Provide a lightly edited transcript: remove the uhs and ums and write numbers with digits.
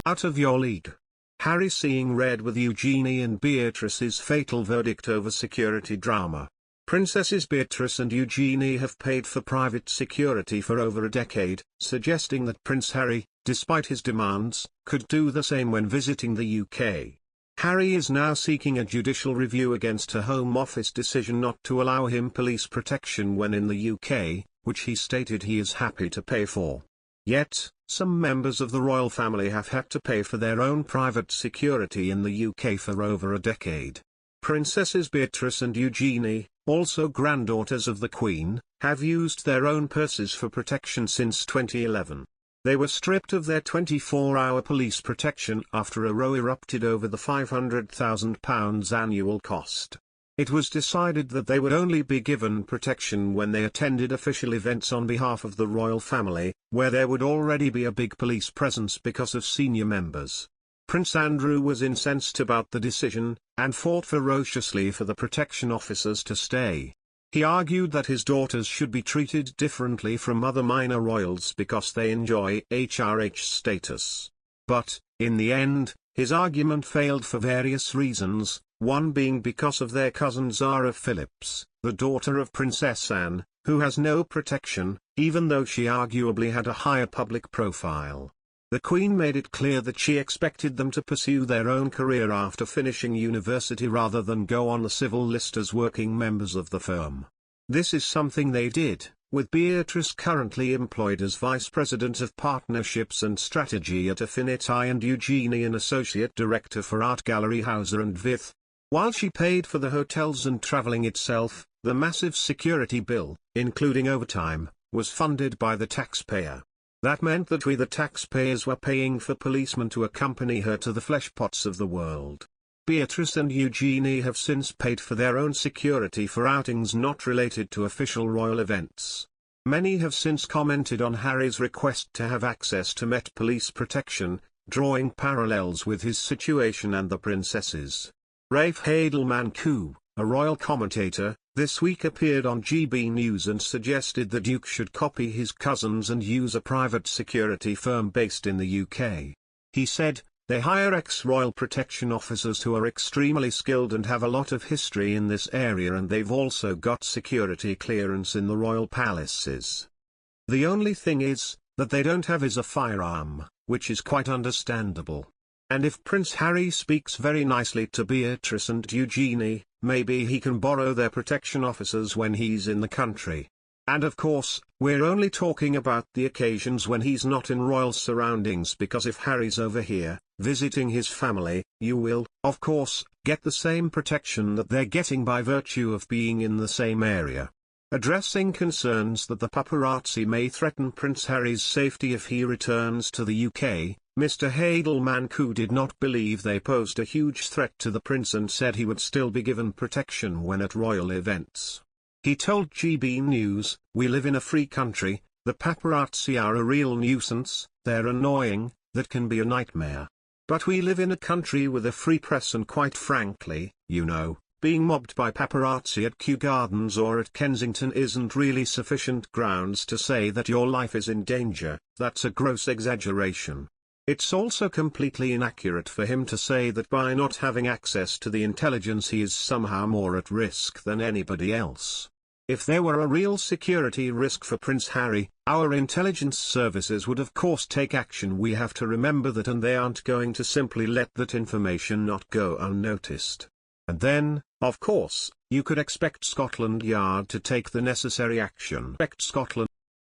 Out of your league. Harry seeing red with Eugenie and Beatrice's fatal verdict over security drama. Princesses Beatrice and Eugenie have paid for private security for over a decade, suggesting that Prince Harry, despite his demands, could do the same when visiting the UK. Harry is now seeking a judicial review against a Home Office decision not to allow him police protection when in the UK, which he stated he is happy to pay for. Yet, some members of the royal family have had to pay for their own private security in the UK for over a decade. Princesses Beatrice and Eugenie, also granddaughters of the Queen, have used their own purses for protection since 2011. They were stripped of their 24-hour police protection after a row erupted over the £500,000 annual cost. It was decided that they would only be given protection when they attended official events on behalf of the royal family, where there would already be a big police presence because of senior members. Prince Andrew was incensed about the decision, and fought ferociously for the protection officers to stay. He argued that his daughters should be treated differently from other minor royals because they enjoy HRH status. But, in the end, his argument failed for various reasons, one being because of their cousin Zara Phillips, the daughter of Princess Anne, who has no protection, even though she arguably had a higher public profile. The Queen made it clear that she expected them to pursue their own career after finishing university rather than go on the civil list as working members of the firm. This is something they did, with Beatrice currently employed as Vice President of Partnerships and Strategy at Affinity and Eugenie an Associate Director for Art Gallery Hauser and Wirth. While she paid for the hotels and travelling itself, the massive security bill, including overtime, was funded by the taxpayer. That meant that we the taxpayers were paying for policemen to accompany her to the fleshpots of the world. Beatrice and Eugenie have since paid for their own security for outings not related to official royal events. Many have since commented on Harry's request to have access to Met Police protection, drawing parallels with his situation and the princesses. Rafe Hadelman-Koo, a royal commentator, this week appeared on GB News and suggested the Duke should copy his cousins and use a private security firm based in the UK. He said, "They hire ex-royal protection officers who are extremely skilled and have a lot of history in this area, and they've also got security clearance in the royal palaces. The only thing is, that they don't have is a firearm, which is quite understandable. And if Prince Harry speaks very nicely to Beatrice and Eugenie, maybe he can borrow their protection officers when he's in the country. And of course, we're only talking about the occasions when he's not in royal surroundings, because if Harry's over here, visiting his family, you will, of course, get the same protection that they're getting by virtue of being in the same area." Addressing concerns that the paparazzi may threaten Prince Harry's safety if he returns to the UK, Mr. Hadelman-Koo did not believe they posed a huge threat to the prince and said he would still be given protection when at royal events. He told GB News, "We live in a free country, the paparazzi are a real nuisance, they're annoying, that can be a nightmare. But we live in a country with a free press, and quite frankly, you know, being mobbed by paparazzi at Kew Gardens or at Kensington isn't really sufficient grounds to say that your life is in danger. That's a gross exaggeration. It's also completely inaccurate for him to say that by not having access to the intelligence he is somehow more at risk than anybody else. If there were a real security risk for Prince Harry, our intelligence services would of course take action. We have to remember that, and they aren't going to simply let that information not go unnoticed. And then, of course, you could expect Scotland Yard to take the necessary action.